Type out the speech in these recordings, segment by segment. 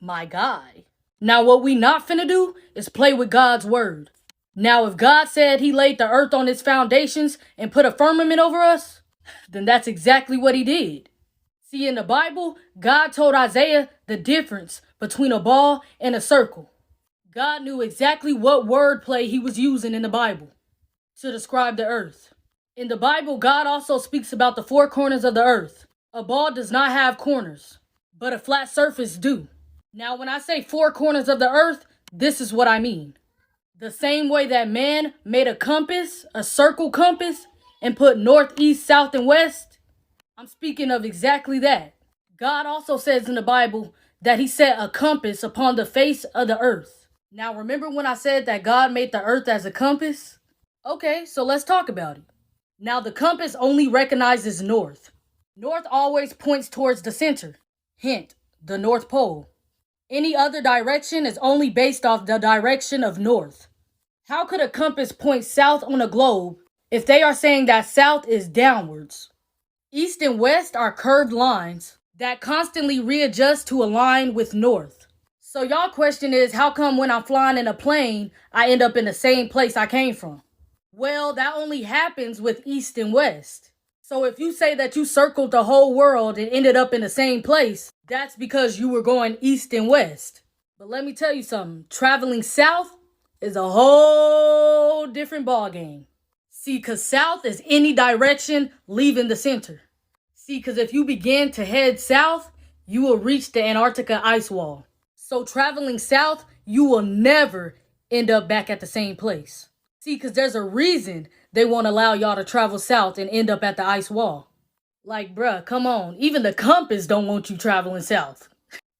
My guy. Now, what we not finna do is play with God's word. Now, if God said he laid the earth on its foundations and put a firmament over us, then that's exactly what he did. See, in the Bible, God told Isaiah the difference between a ball and a circle. God knew exactly what wordplay he was using in the Bible to describe the earth. In the Bible, God also speaks about the four corners of the earth. A ball does not have corners, but a flat surface do. Now, when I say four corners of the earth, this is what I mean. The same way that man made a compass, a circle compass, and put north, east, south, and west, I'm speaking of exactly that. God also says in the Bible that he set a compass upon the face of the earth. Now, remember when I said that God made the earth as a compass? Okay, so let's talk about it. Now, the compass only recognizes north. North always points towards the center. Hint, the North Pole. Any other direction is only based off the direction of north. How could a compass point south on a globe if they are saying that south is downwards? East and west are curved lines that constantly readjust to align with north. So y'all question is, how come when I'm flying in a plane, I end up in the same place I came from? Well, that only happens with east and west. So if you say that you circled the whole world and ended up in the same place, that's because you were going east and west. But let me tell you something, traveling south is a whole different ballgame. See, because south is any direction leaving the center. See, because if you begin to head south, you will reach the Antarctica ice wall. So traveling south, you will never end up back at the same place. See, because there's a reason they won't allow y'all to travel south and end up at the ice wall. Like, bruh, come on. Even the compass don't want you traveling south.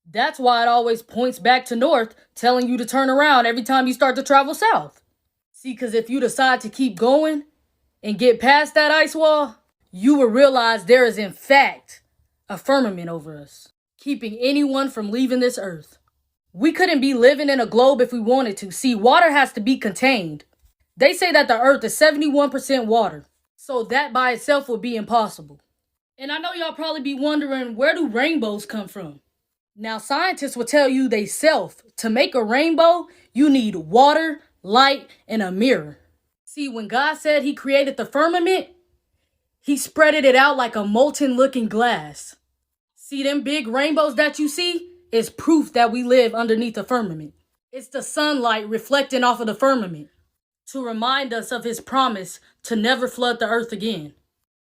That's why it always points back to north, telling you to turn around every time you start to travel south. See, because if you decide to keep going and get past that ice wall, you will realize there is in fact a firmament over us, keeping anyone from leaving this earth. We couldn't be living in a globe if we wanted to. See, water has to be contained. They say that the earth is 71% water, so that by itself would be impossible. And I know y'all probably be wondering, where do rainbows come from? Now, scientists will tell you they self, to make a rainbow, you need water, light, and a mirror. See, when God said he created the firmament, he spreaded it out like a molten looking glass. See, them big rainbows that you see is proof that we live underneath the firmament. It's the sunlight reflecting off of the firmament to remind us of his promise to never flood the earth again.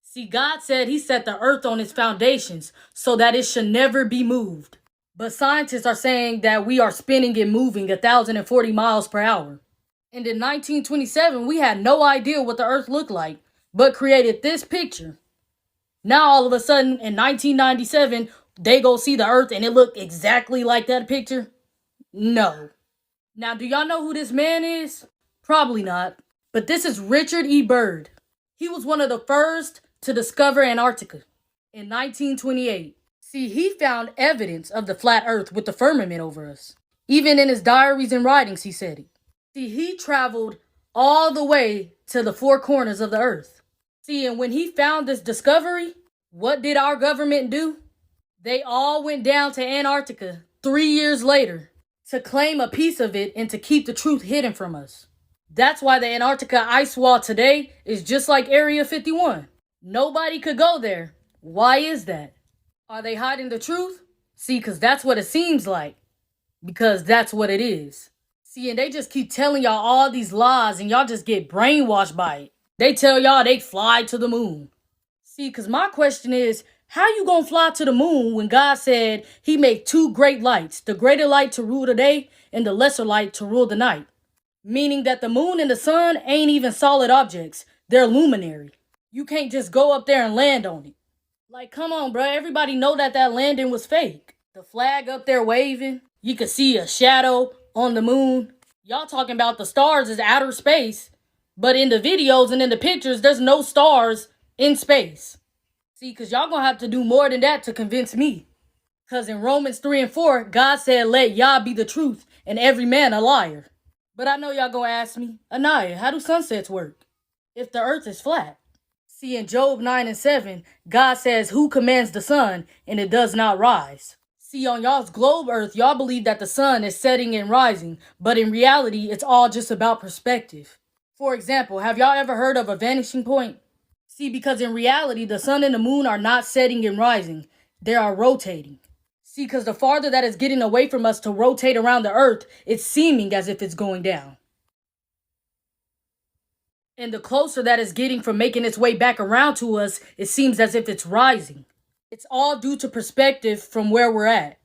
See, God said he set the earth on its foundations so that it should never be moved. But scientists are saying that we are spinning and moving 1,040 miles per hour. And in 1927, we had no idea what the earth looked like, but created this picture. Now, all of a sudden, in 1997, they go see the earth and it looked exactly like that picture? No. Now, do y'all know who this man is? Probably not. But this is Richard E. Byrd. He was one of the first to discover Antarctica in 1928. See, he found evidence of the flat earth with the firmament over us. Even in his diaries and writings, he said it. See, he traveled all the way to the four corners of the earth. See, and when he found this discovery, what did our government do? They all went down to Antarctica 3 years later to claim a piece of it and to keep the truth hidden from us. That's why the Antarctica ice wall today is just like Area 51. Nobody could go there. Why is that? Are they hiding the truth? See, because that's what it seems like. Because that's what it is. See, and they just keep telling y'all all these lies and y'all just get brainwashed by it. They tell y'all they fly to the moon. See, because my question is, how you gonna fly to the moon when God said he made two great lights, the greater light to rule the day and the lesser light to rule the night? Meaning that the moon and the sun ain't even solid objects. They're luminary. You can't just go up there and land on it. Like, come on, bro. Everybody know that landing was fake. The flag up there waving. You could see a shadow on the moon. Y'all talking about the stars is outer space. But in the videos and in the pictures, there's no stars in space. See, because y'all gonna have to do more than that to convince me. Because in Romans 3 and 4, God said, let Yah be the truth and every man a liar. But I know y'all gonna ask me, Anaya, how do sunsets work if the earth is flat? See, in Job 9 and 7, God says, who commands the sun and it does not rise? See, on y'all's globe Earth, y'all believe that the sun is setting and rising, but in reality, it's all just about perspective. For example, have y'all ever heard of a vanishing point? See, because in reality, the sun and the moon are not setting and rising, they are rotating. See, because the farther that it's getting away from us to rotate around the Earth, it's seeming as if it's going down. And the closer that it's getting from making its way back around to us, it seems as if it's rising. It's all due to perspective from where we're at.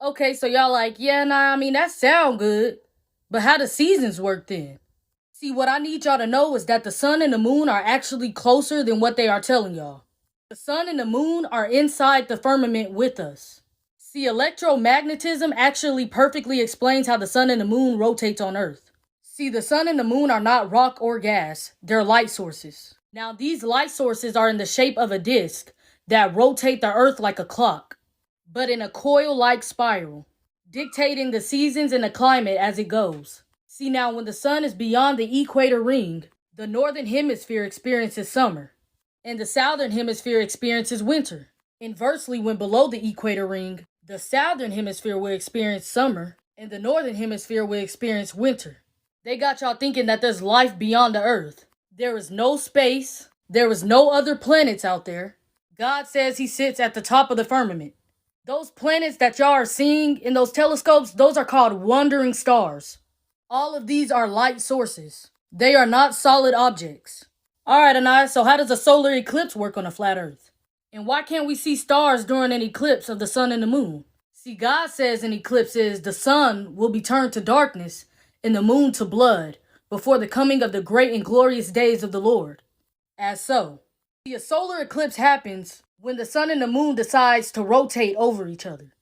Okay, so y'all like, yeah, nah, I mean, that sound good. But how do seasons work then? See, what I need y'all to know is that the sun and the moon are actually closer than what they are telling y'all. The sun and the moon are inside the firmament with us. See, electromagnetism actually perfectly explains how the sun and the moon rotates on Earth. See, the sun and the moon are not rock or gas, they're light sources. Now, these light sources are in the shape of a disk that rotate the Earth like a clock, but in a coil-like spiral, dictating the seasons and the climate as it goes. See, now when the sun is beyond the equator ring, the northern hemisphere experiences summer, and the southern hemisphere experiences winter. Inversely, when below the equator ring, the southern hemisphere will experience summer, and the northern hemisphere will experience winter. They got y'all thinking that there's life beyond the earth. There is no space, there is no other planets out there. God says he sits at the top of the firmament. Those planets that y'all are seeing in those telescopes, those are called wandering stars. All of these are light sources. They are not solid objects. Alright, Anais, so how does a solar eclipse work on a flat earth? And why can't we see stars during an eclipse of the sun and the moon? See, God says in eclipses the sun will be turned to darkness and the moon to blood before the coming of the great and glorious days of the Lord. As so, see, a solar eclipse happens when the sun and the moon decides to rotate over each other.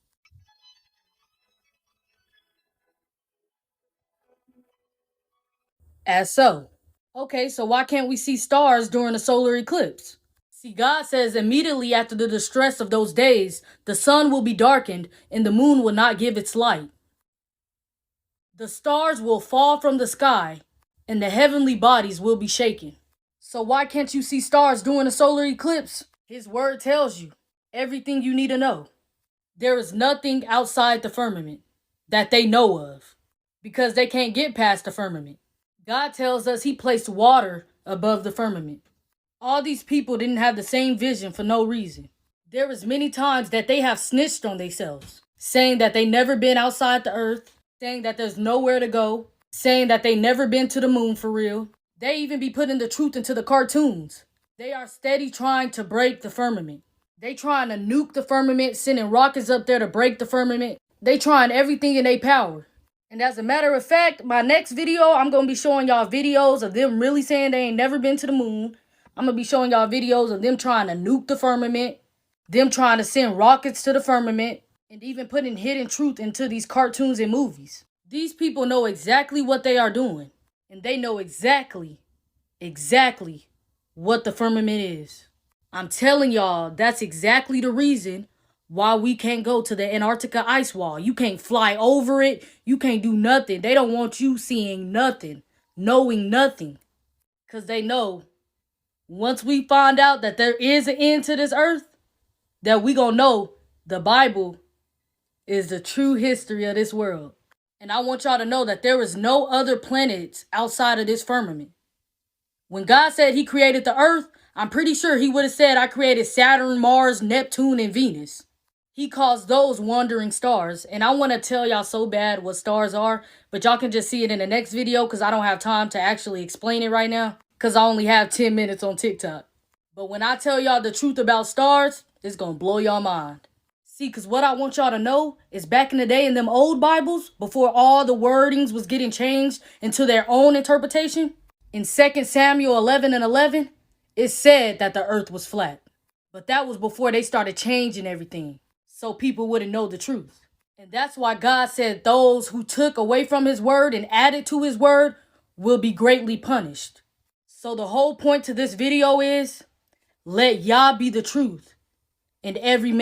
As so. Okay, so why can't we see stars during a solar eclipse? See, God says immediately after the distress of those days, the sun will be darkened and the moon will not give its light. The stars will fall from the sky and the heavenly bodies will be shaken. So why can't you see stars during a solar eclipse? His word tells you everything you need to know. There is nothing outside the firmament that they know of because they can't get past the firmament. God tells us he placed water above the firmament. All these people didn't have the same vision for no reason. There was many times that they have snitched on themselves, saying that they never been outside the earth, saying that there's nowhere to go, saying that they never been to the moon for real. They even be putting the truth into the cartoons. They are steady trying to break the firmament. They trying to nuke the firmament, sending rockets up there to break the firmament. They trying everything in their power. And as a matter of fact, my next video, I'm going to be showing y'all videos of them really saying they ain't never been to the moon. I'm going to be showing y'all videos of them trying to nuke the firmament, them trying to send rockets to the firmament, and even putting hidden truth into these cartoons and movies. These people know exactly what they are doing, and they know exactly what the firmament is. I'm telling y'all, that's exactly the reason why we can't go to the Antarctica ice wall. You can't fly over it. You can't do nothing. They don't want you seeing nothing, knowing nothing. Because they know once we find out that there is an end to this earth, that we gonna know the Bible is the true history of this world. And I want y'all to know that there is no other planets outside of this firmament. When God said he created the earth, I'm pretty sure he would have said I created Saturn, Mars, Neptune, and Venus. He calls those wandering stars. And I want to tell y'all so bad what stars are, but y'all can just see it in the next video because I don't have time to actually explain it right now because I only have 10 minutes on TikTok. But when I tell y'all the truth about stars, it's going to blow y'all mind. See, because what I want y'all to know is back in the day in them old Bibles, before all the wordings was getting changed into their own interpretation, in 2 Samuel 11:11, it said that the earth was flat. But that was before they started changing everything, so people wouldn't know the truth. And that's why God said those who took away from his word and added to his word will be greatly punished. So the whole point to this video is, Let Yah be the truth, and every man